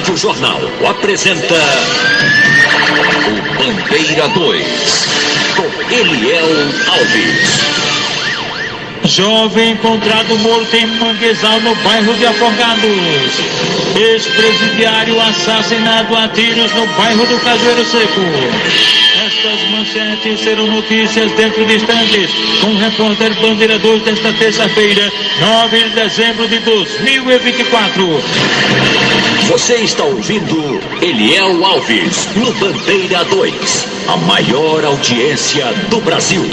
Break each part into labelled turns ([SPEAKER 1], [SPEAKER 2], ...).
[SPEAKER 1] Rádio Jornal apresenta o Bandeira 2, com Eliel Alves.
[SPEAKER 2] Jovem encontrado morto em Manguezal, no bairro de Afogados. Ex-presidiário assassinado a tiros no bairro do Cajueiro Seco. Estas manchetes serão notícias dentro de instantes, com o repórter Bandeira 2 desta terça-feira, 9 de dezembro de 2024.
[SPEAKER 1] Você está ouvindo Eliel Alves no Bandeira 2, a maior audiência do Brasil.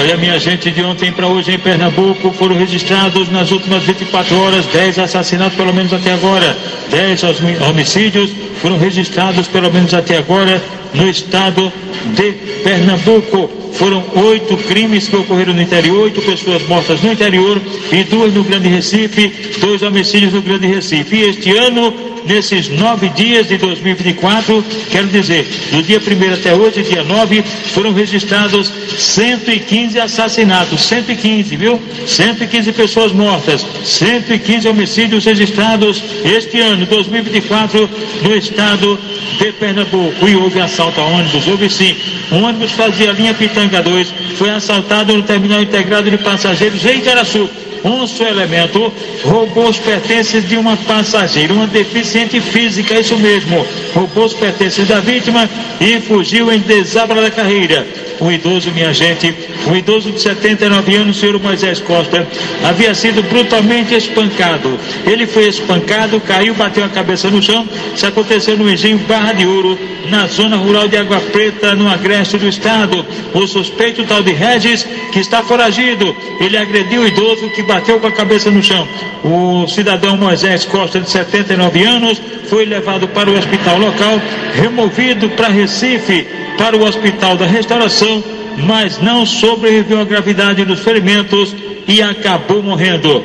[SPEAKER 2] Olha, minha gente, de ontem para hoje em Pernambuco foram registrados nas últimas 24 horas 10 assassinatos, pelo menos até agora. 10 homicídios foram registrados, pelo menos até agora, no estado de Pernambuco. Foram 8 crimes que ocorreram no interior, 8 pessoas mortas no interior e 2 no Grande Recife, 2 homicídios no Grande Recife. E este ano, nesses 9 dias de 2024, quero dizer, do dia 1º até hoje, dia 9, foram registrados 115 assassinatos, 115, viu? 115 pessoas mortas, 115 homicídios registrados este ano, 2024, no estado de Pernambuco. E houve assalto a ônibus, houve sim. Um ônibus fazia a linha Pitanga 2, foi assaltado no terminal integrado de passageiros em Igarassu. Um só elemento roubou os pertences de uma passageira, uma deficiente física, isso mesmo, roubou os pertences da vítima e fugiu em Desabra da Carreira. Um idoso, minha gente, um idoso de 79 anos, o senhor Moisés Costa, havia sido brutalmente espancado. Ele foi espancado, caiu, bateu a cabeça no chão. Isso aconteceu no engenho Barra de Ouro, na zona rural de Água Preta, no agreste do estado. O suspeito, tal de Regis, que está foragido, ele agrediu o idoso que bateu com a cabeça no chão. O cidadão Moisés Costa, de 79 anos, foi levado para o hospital local, removido para Recife, para o Hospital da Restauração, mas não sobreviveu à gravidade dos ferimentos e acabou morrendo.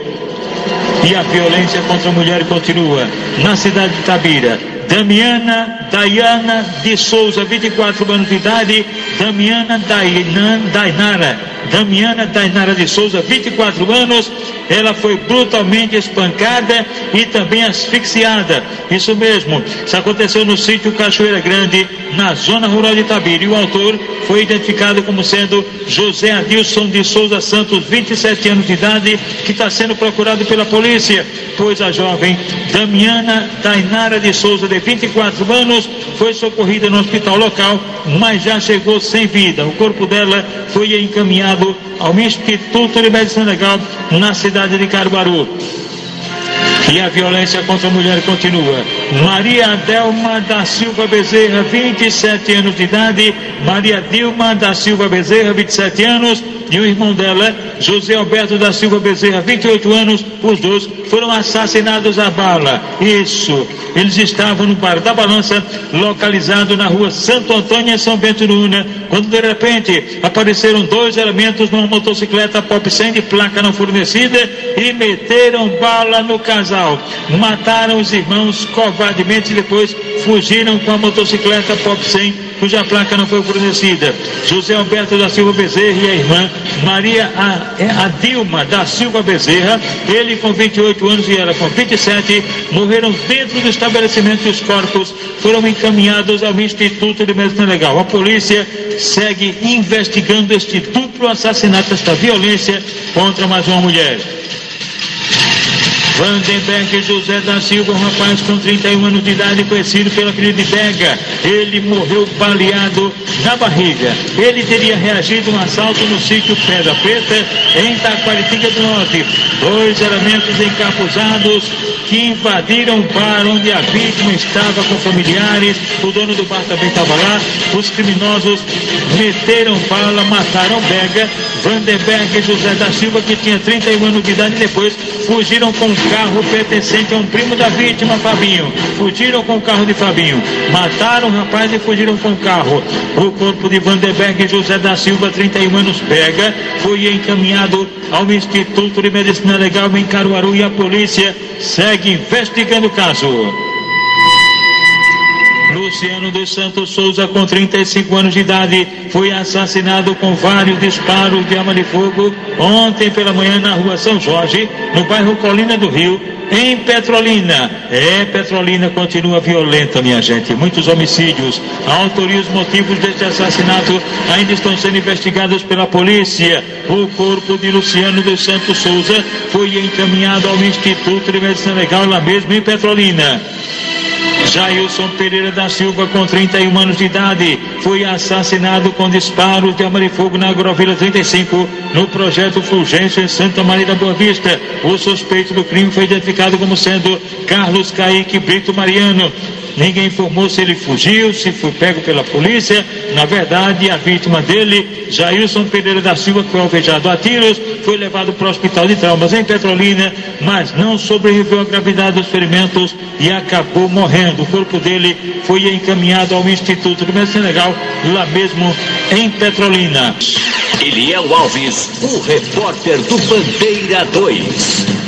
[SPEAKER 2] E a violência contra a mulher continua. Na cidade de Itabira, Damiana Dayana de Souza, 24 anos de idade. Damiana Dainara de Souza, 24 anos. Ela foi brutalmente espancada e também asfixiada. Isso mesmo, isso aconteceu no sítio Cachoeira Grande, na zona rural de Itabira. E o autor foi identificado como sendo José Adilson de Souza Santos, 27 anos de idade, que está sendo procurado pela polícia, pois a jovem Damiana Dainara de Souza, de 24 anos, foi socorrida no hospital local, mas já chegou sem vida. O corpo dela foi encaminhado ao Instituto de Medicina Legal na cidade de Caruaru. E a violência contra a mulher continua. Maria Delma da Silva Bezerra, 27 anos de idade. Maria Dilma da Silva Bezerra, 27 anos. E o irmão dela, José Alberto da Silva Bezerra, 28 anos. Os dois foram assassinados a bala. Isso. Eles estavam no Bar da Balança, localizado na rua Santo Antônio, em São Bento do Una, quando de repente apareceram 2 elementos numa motocicleta Pop 100 de placa não fornecida e meteram bala no casal. Mataram os irmãos covardemente e depois fugiram com a motocicleta Pop 100, cuja placa não foi fornecida. José Alberto da Silva Bezerra e a irmã Maria Dilma da Silva Bezerra, ele com 28 anos e ela com 27, morreram dentro do estabelecimento. Os corpos foram encaminhados ao Instituto de Medicina Legal. A polícia segue investigando este duplo assassinato, esta violência contra mais uma mulher. Vandenberg José da Silva, um rapaz com 31 anos de idade, conhecido pelo apelido de Bega. Ele morreu baleado na barriga. Ele teria reagido a um assalto no sítio Pedra Preta, em Taquaritinga do Norte. 2 elementos encapuzados que invadiram o bar onde a vítima estava com familiares. O dono do bar também estava lá. Os criminosos meteram bala, mataram Bega, Vandenberg José da Silva, que tinha 31 anos de idade, e depois fugiram com um carro pertencente a um primo da vítima, Fabinho. Fugiram com o carro de Fabinho, mataram o rapaz e fugiram com o carro. O corpo de Vandenberg José da Silva, 31 anos, Bega, foi encaminhado ao Instituto de Medicina Legal em Caruaru e a polícia segue investigando o caso. Luciano dos Santos Souza, com 35 anos de idade, foi assassinado com vários disparos de arma de fogo ontem pela manhã na rua São Jorge, no bairro Colina do Rio, em Petrolina. Petrolina continua violenta, minha gente. Muitos homicídios. A autoria e os motivos deste assassinato ainda estão sendo investigados pela polícia. O corpo de Luciano dos Santos Souza foi encaminhado ao Instituto de Medicina Legal, lá mesmo em Petrolina. Jailson Pereira da Silva, com 31 anos de idade, foi assassinado com disparos de arma de fogo na Agrovila 35, no projeto Fulgêncio, em Santa Maria da Boa Vista. O suspeito do crime foi identificado como sendo Carlos Caíque Brito Mariano. Ninguém informou se ele fugiu, se foi pego pela polícia. Na verdade, a vítima dele, Jailson Pereira da Silva, que foi alvejado a tiros, foi levado para o Hospital de Traumas em Petrolina, mas não sobreviveu à gravidade dos ferimentos e acabou morrendo. O corpo dele foi encaminhado ao Instituto de Medicina Legal, lá mesmo em Petrolina.
[SPEAKER 1] Eliel Alves, o repórter do Bandeira 2.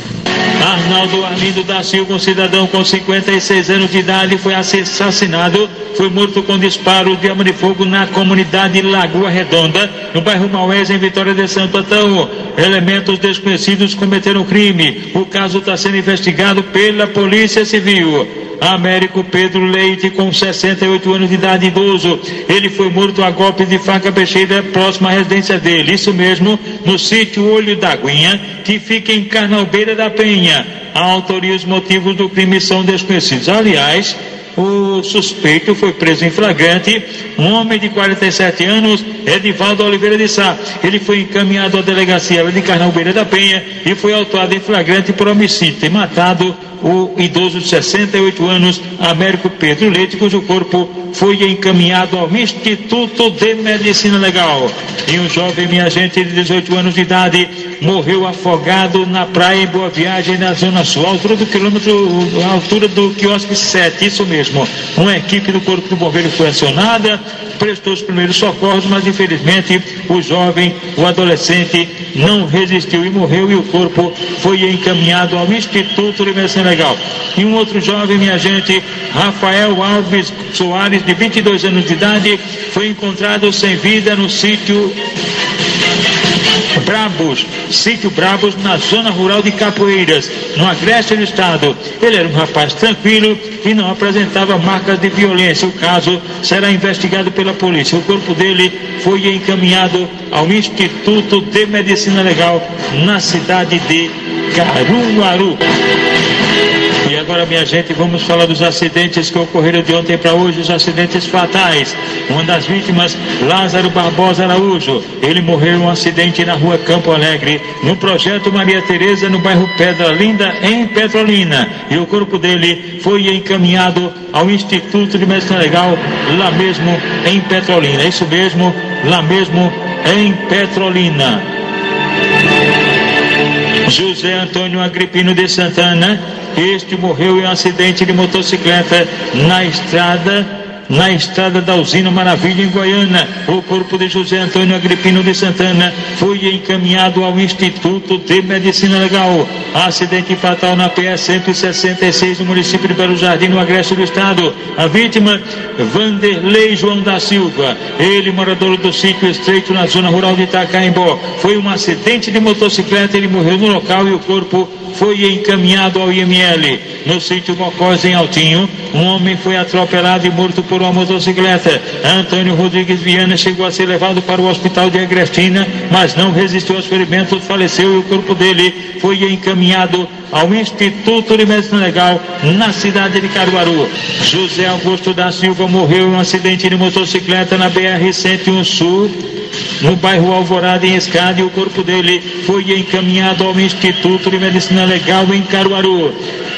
[SPEAKER 2] Arnaldo Arlindo da Silva, um cidadão com 56 anos de idade, foi assassinado, foi morto com disparo de arma de fogo na comunidade Lagoa Redonda, no bairro Maués, em Vitória de Santo Antão. Elementos desconhecidos cometeram o crime. O caso está sendo investigado pela Polícia Civil. Américo Pedro Leite, com 68 anos de idade, idoso. Ele foi morto a golpes de faca peixeira próximo à residência dele. Isso mesmo, no sítio Olho da Aguinha, que fica em Carnalbeira da Penha. A autoria e os motivos do crime são desconhecidos. Aliás, o suspeito foi preso em flagrante, um homem de 47 anos, Edivaldo Oliveira de Sá. Ele foi encaminhado à delegacia de Carnalbeira da Penha e foi autuado em flagrante por homicídio. Tem matado o idoso de 68 anos, Américo Pedro Leite, cujo corpo foi encaminhado ao Instituto de Medicina Legal. E um jovem, minha gente, de 18 anos de idade, morreu afogado na praia em Boa Viagem, na Zona Sul, à altura do quiosque 7, isso mesmo. Uma equipe do Corpo de Bombeiros foi acionada, prestou os primeiros socorros, mas infelizmente o jovem, o adolescente, não resistiu e morreu, e o corpo foi encaminhado ao Instituto de Medicina Legal. E um outro jovem, minha gente, Rafael Alves Soares, de 22 anos de idade, foi encontrado sem vida no sítio Brabos, na zona rural de Capoeiras, no agreste do estado. Ele era um rapaz tranquilo e não apresentava marcas de violência. O caso será investigado pela polícia. O corpo dele foi encaminhado ao Instituto de Medicina Legal, na cidade de Caruaru. E agora, minha gente, vamos falar dos acidentes que ocorreram de ontem para hoje, os acidentes fatais. Uma das vítimas, Lázaro Barbosa Araújo. Ele morreu em um acidente na rua Campo Alegre, no projeto Maria Tereza, no bairro Pedra Linda, em Petrolina. E o corpo dele foi encaminhado ao Instituto de Medicina Legal, lá mesmo em Petrolina. Isso mesmo, lá mesmo em Petrolina. José Antônio Agripino de Santana, este morreu em um acidente de motocicleta na estrada da Usina Maravilha, em Goiânia. O corpo de José Antônio Agripino de Santana foi encaminhado ao Instituto de Medicina Legal. Acidente fatal na PS 166, no município de Belo Jardim, no agreste do estado. A vítima, Vanderlei João da Silva, ele morador do sítio Estreito, na zona rural de Itacaimbó. Foi um acidente de motocicleta, ele morreu no local e o corpo foi encaminhado ao IML. No sítio Mocós, em Altinho, um homem foi atropelado e morto por uma motocicleta. Antônio Rodrigues Viana chegou a ser levado para o hospital de Agrestina, mas não resistiu aos ferimentos, faleceu, e o corpo dele foi encaminhado ao Instituto de Medicina Legal, na cidade de Caruaru. José Augusto da Silva morreu em um acidente de motocicleta na BR-101 Sul, no bairro Alvorada, em Escada, e o corpo dele foi encaminhado ao Instituto de Medicina Legal, em Caruaru.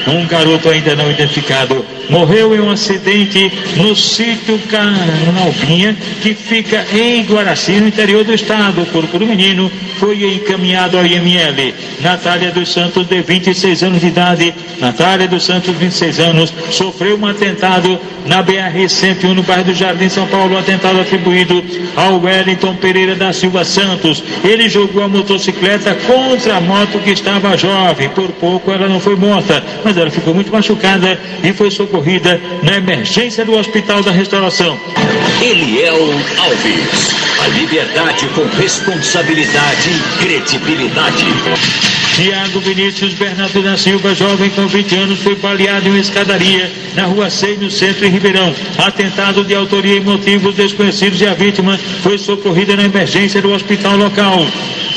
[SPEAKER 2] Um garoto ainda não identificado morreu em um acidente no sítio Carnalbinha, que fica em Guaraci, no interior do estado. O corpo do menino foi encaminhado ao IML. Natália dos Santos, de 26 anos de idade, Natália dos Santos, 26 anos, sofreu um atentado na BR-101, no bairro do Jardim, São Paulo. Atentado atribuído ao Wellington Pereira da Silva Santos. Ele jogou a motocicleta contra a moto que estava jovem. Por pouco ela não foi morta, mas mas ela ficou muito machucada e foi socorrida na emergência do Hospital da Restauração.
[SPEAKER 1] Eliel Alves, a liberdade com responsabilidade e credibilidade.
[SPEAKER 2] Tiago Vinícius Bernardo da Silva, jovem com 20 anos, foi baleado em uma escadaria na Rua 6, no centro, em Ribeirão. Atentado de autoria e motivos desconhecidos, e a vítima foi socorrida na emergência do hospital local.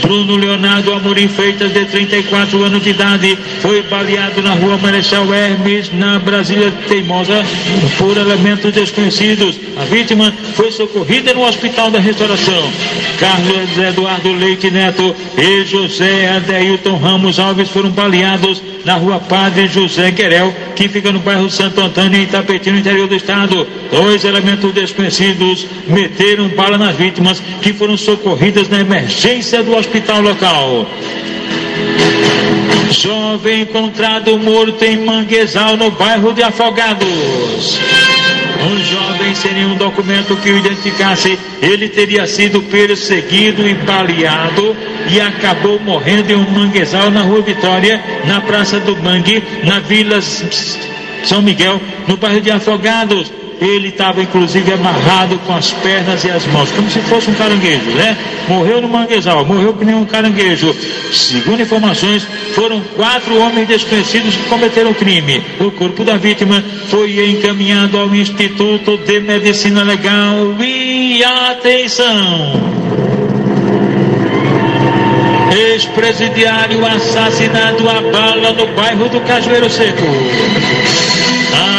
[SPEAKER 2] Bruno Leonardo Amorim Freitas, de 34 anos de idade, foi baleado na Rua Marechal Hermes, na Brasília Teimosa, por elementos desconhecidos. A vítima foi socorrida no Hospital da Restauração. Carlos Eduardo Leite Neto e José Adeilton Ramos Alves foram baleados na Rua Padre José Querel, que fica no bairro Santo Antônio, em Itapetí, no interior do estado. 2 elementos desconhecidos meteram bala nas vítimas, que foram socorridas na emergência do hospital local. Jovem encontrado morto em Manguezal, no bairro de Afogados. Um jovem sem nenhum documento que o identificasse, ele teria sido perseguido e baleado e acabou morrendo em um manguezal na Rua Vitória, na Praça do Mangue, na Vila São Miguel, no bairro de Afogados. Ele estava inclusive amarrado com as pernas e as mãos, como se fosse um caranguejo, né? Morreu no manguezal, morreu que nem um caranguejo. Segundo informações, foram 4 homens desconhecidos que cometeram o crime. O corpo da vítima foi encaminhado ao Instituto de Medicina Legal. E atenção! Ex-presidiário assassinado a bala no bairro do Cajueiro Seco.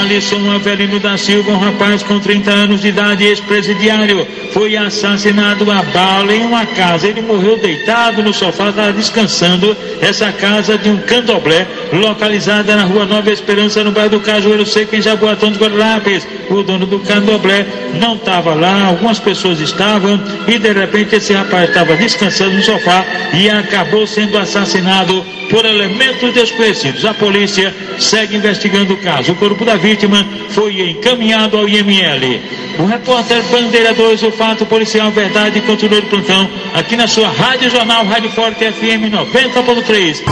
[SPEAKER 2] Alisson Avelino da Silva, um rapaz com 30 anos de idade, ex-presidiário, foi assassinado a bala em uma casa. Ele morreu deitado no sofá, estava descansando. Essa casa de um candomblé, localizada na Rua Nova Esperança, no bairro do Cajueiro Seco, em Jaboatão dos Guararapes. O dono do candomblé não estava lá, algumas pessoas estavam, e de repente esse rapaz estava descansando no sofá e acabou sendo assassinado por elementos desconhecidos. A polícia segue investigando o caso. O corpo da vítima foi encaminhado ao IML. O repórter Bandeira 2, o fato policial verdade, continua de plantão aqui na sua Rádio Jornal, Rádio Forte FM 90.3.